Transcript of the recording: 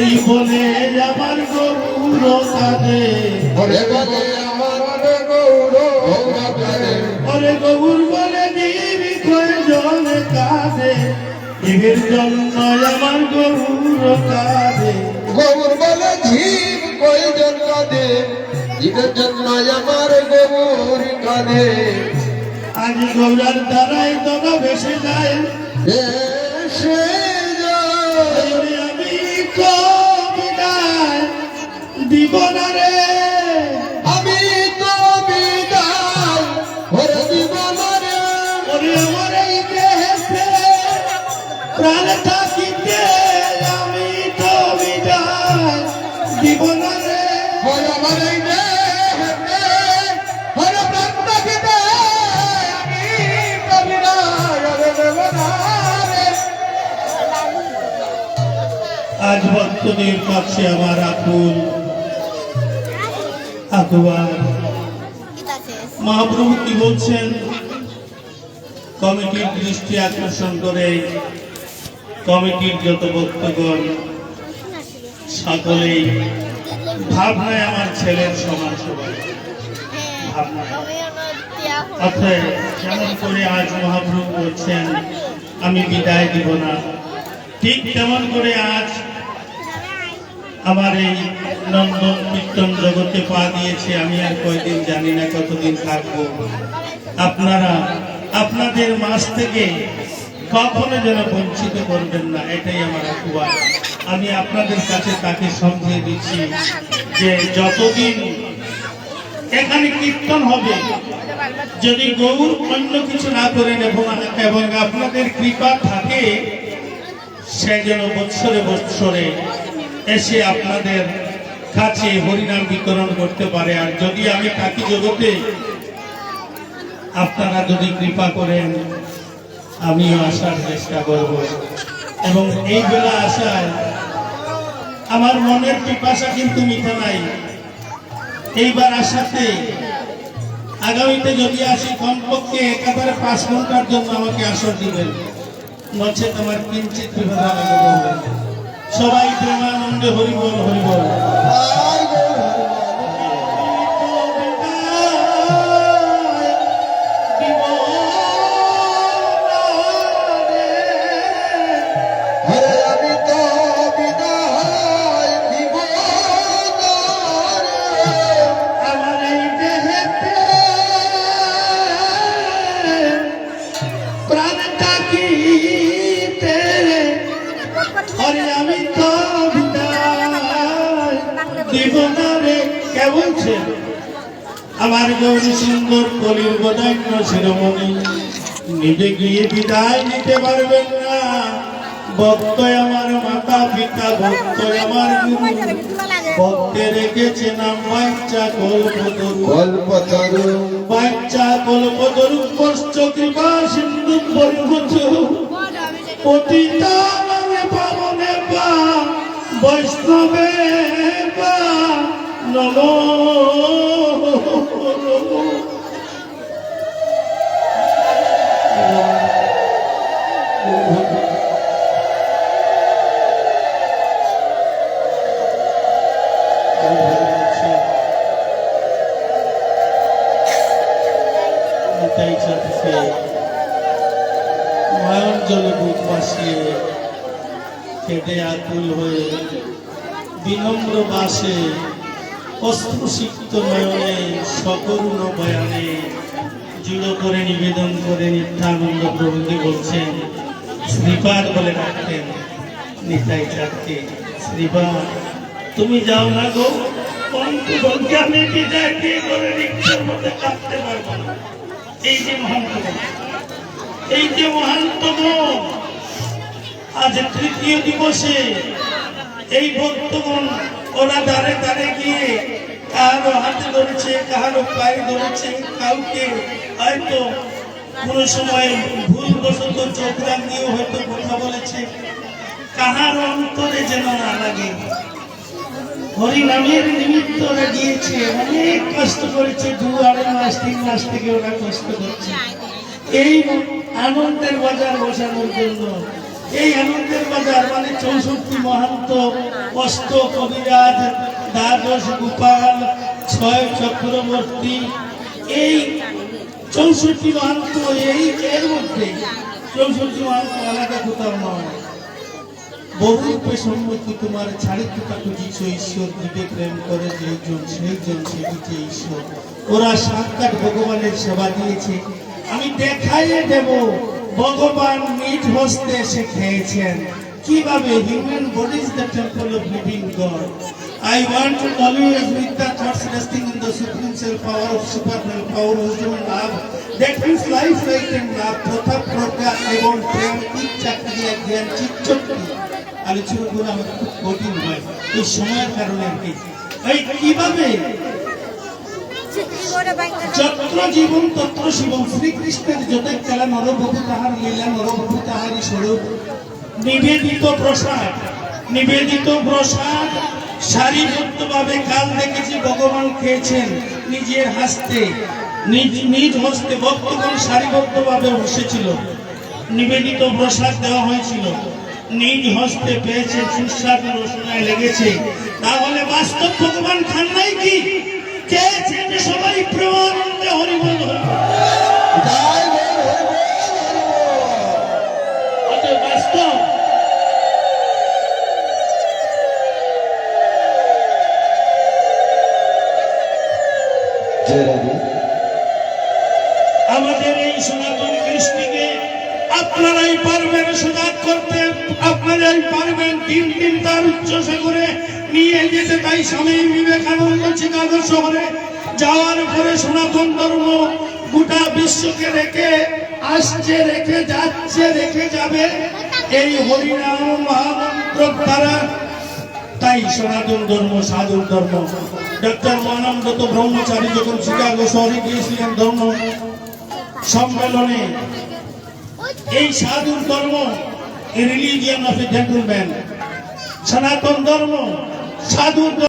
এই বলে আমার গৌর কাঁদে, ওরে বলে আমার গৌর কাঁদে, ওরে গৌর বলে দিবি কয়জন কাঁদে, জীবের জন্য আমার গৌর কাঁদে। গৌর বলে জীব কয়জন কাঁদে, জীবের জন্য আমার গৌর কাঁদে। আজ গৌরার দ্বারাই তোরা ভেসে যায়, ভেসে যায়। আমি বিদায় দিব না রে, আমি তো বিদায় ওরে দিব না রে। ওরে আমার এই দেহে প্রাণ থাকিতে আমি তো বিদায় দিব না রে। ওরে আমার এই দেহেতে ওরে প্রাণ থাকিতে আমি তো বিদায় ওরে দেব না রে। আজ ভক্তদের কাছে আমার আকুল আকুয়ার মহাপ্রভু কি বলছেন, কমিটির দৃষ্টি আকর্ষণ করে কমিটির যত ভক্তগণ সকলেই ভাবনায় আমার ছেলের সমান সবাই ভাবনায়। অর্থাৎ যেমন করে আজ মহাপ্রভু বলছেন আমি বিদায় দিব না, ঠিক তেমন করে আজ আমার এই নন্দন কীর্তন জগতে পা দিয়েছে। আমি আর কয়দিন জানি না, কতদিন থাকবো। আপনারা আপনাদের মাঝ থেকে কখনো যেন বঞ্চিত করবেন না, এটাই আমার আহ্বান। আমি আপনাদের কাছে তাকে সমঝিয়ে দিচ্ছি যে যতদিন এখানে কীর্তন হবে, যদি গৌর অন্য কিছু না করেন এবং আপনাদের কৃপা থাকে, সে যেন বৎসরে বৎসরে এসে আপনাদের কাছে হরিনাম বিতরণ করতে পারে। আর যদি আমি থাকি জগতে, আপনারা যদি কৃপা করেন আমিও আসার চেষ্টা করব। এবং এই বেলা আসায় আমার মনের পিপাসা কিন্তু মিঠা নাই। এইবার আসাতে আগামীতে যদি আসি কমপক্ষে একেবারে 5 ঘন্টার জন্য আমাকে আসর দিবেন, নচেত আমার কিঞ্চিত বিপদ হবে। সবাই প্রেমানন্দে হরিবল হরিবল। আমার গৌরী সুন্দর কলির বদান্য শিরোমণি নিজে গিয়ে বিদায় নিতে পারবেন না। ভক্ত আমার মাতা পিতা, ভক্ত আমার গুরু, ভক্তে রেখেছে নাম বাচ্চা কল্পতরু, বাচ্চা কল্পতরু পশ্চ কৃপা সিন্ধু পরিভূত পতিতা পাবনে পা বৈষ্ণবে পা নমো নয়ন জলে বুক ভাসিয়ে কেঁদে আকুল হয়ে বিনম্র বাসে অস্ত্রসিক্ত নয়নে সকরুণ বয়ানে জুড়ো করে নিবেদন করে নিত্যানন্দ প্রভুকে বলছেন, শ্রীপাদ বলে ডাকতেন নিতাই চাঁদকে, শ্রীপাদ তুমি যাও না গো, অন্তবলকে আমি বিদায় দিয়ে করে রিক্সার মধ্যে কাঁদতে পারবো না। এই যে মহান্তম, এই যে মহান্তম, আজ তৃতীয় দিবসে এই ভক্তগণ ওরা দাঁড়ে দাঁড়ে গিয়ে কাহারো হাতে ধরেছে, কাহারো পায়ে ধরেছে, কাউকে হয়তো কোনো সময় ভুলবশত চোখ রাঙিয়েও হয়তো কথা বলেছে। কাহার অন্তরে যেন না লাগে। হরিনামের নিমিত্ত ওরা গিয়েছে, অনেক কষ্ট করেছে, 2-2.5 মাস 3 মাস থেকে ওরা কষ্ট করছে এই আনন্দের বাজার বসানোর জন্য। এই আনন্দের বাজার মানে 64 মহান্ত, অষ্ট কবিরাজ, দ্বাদশ গোপাল, 6 চক্রবর্তী, এই 64 মহান্ত, এই এর মধ্যে 64 মহান্ত আলাদা কোথাও নয়। বহুরূপে সম্মুখী তোমার ছাড়িতে তাকে কিছু ঈশ্বর দিবে প্রেম করে যেজন সেইজন সেদিকে ঈশ্বর। ওরা সাক্ষাৎ ভগবানের সেবা দিয়েছে, আমি দেখাইয়ে দেব ভগবান নিজ হস্তে এসে খেয়েছেন কিভাবে। Human body is the temple of living god. I want to always with the thoughts resting in the supreme self power of supernal power, wisdom and love. That means life, right and love, প্রথা প্রজ্ঞা এবং প্রেম, ইচ্ছা ক্রিয়া জ্ঞান চিত্তশক্তি। আলোচনাগুলো আমাদের খুব কঠিন হয় এই সময়ের কারণে আর কি। এই কিভাবে যত্র জীবন তত্র শিবম, শ্রীকৃষ্ণের যতই খেলা নরবধূ তাহার লীলা, নরবধূ তাহারই স্বরূপ। নিবেদিত প্রসাদ, নিবেদিত প্রসাদ সারিবদ্ধভাবে কাল দেখেছি ভগবান খেয়েছেন নিজের হস্তে, নিজ হস্তে ভক্তগণ সারিবদ্ধভাবে বসেছিল, নিবেদিত প্রসাদ দেওয়া হয়েছিল, নিজ হস্তে পেয়েছেন, সুস্বাদু রসনায় লেগেছে। তাহলে বাস্তব ভগবান খান নাই কি? খেয়েছেন সবাই প্রেমানন্দে হরিবল বাস্তব। আমাদের এই সনাতন কৃষ্ণকে আপনারাই পারবেন সজাগ করতে, আপনারাই পারবেন দিন দিন তার উচ্চসে করে নিয়ে যেতে। তাই স্বামী বিবেকানন্দ চিকাগো শহরে যাওয়ার পরে সনাতন ধর্ম গোটা বিশ্বকে রেখে আসছে, রেখে যাচ্ছে, রেখে যাবে এই হরিনাম মহামন্ত্র দ্বারা। তাই সনাতন ধর্ম সাধুর ধর্ম। ডক্টর মহানন্দত ব্রহ্মচারী যখন চিকাগো শহরে গিয়েছিলেন ধর্ম সম্মেলনে, এই সাধুর ধর্ম, রিলিজিয়ন অফ এ জেন্টলম্যান, সনাতন ধর্ম সাধুর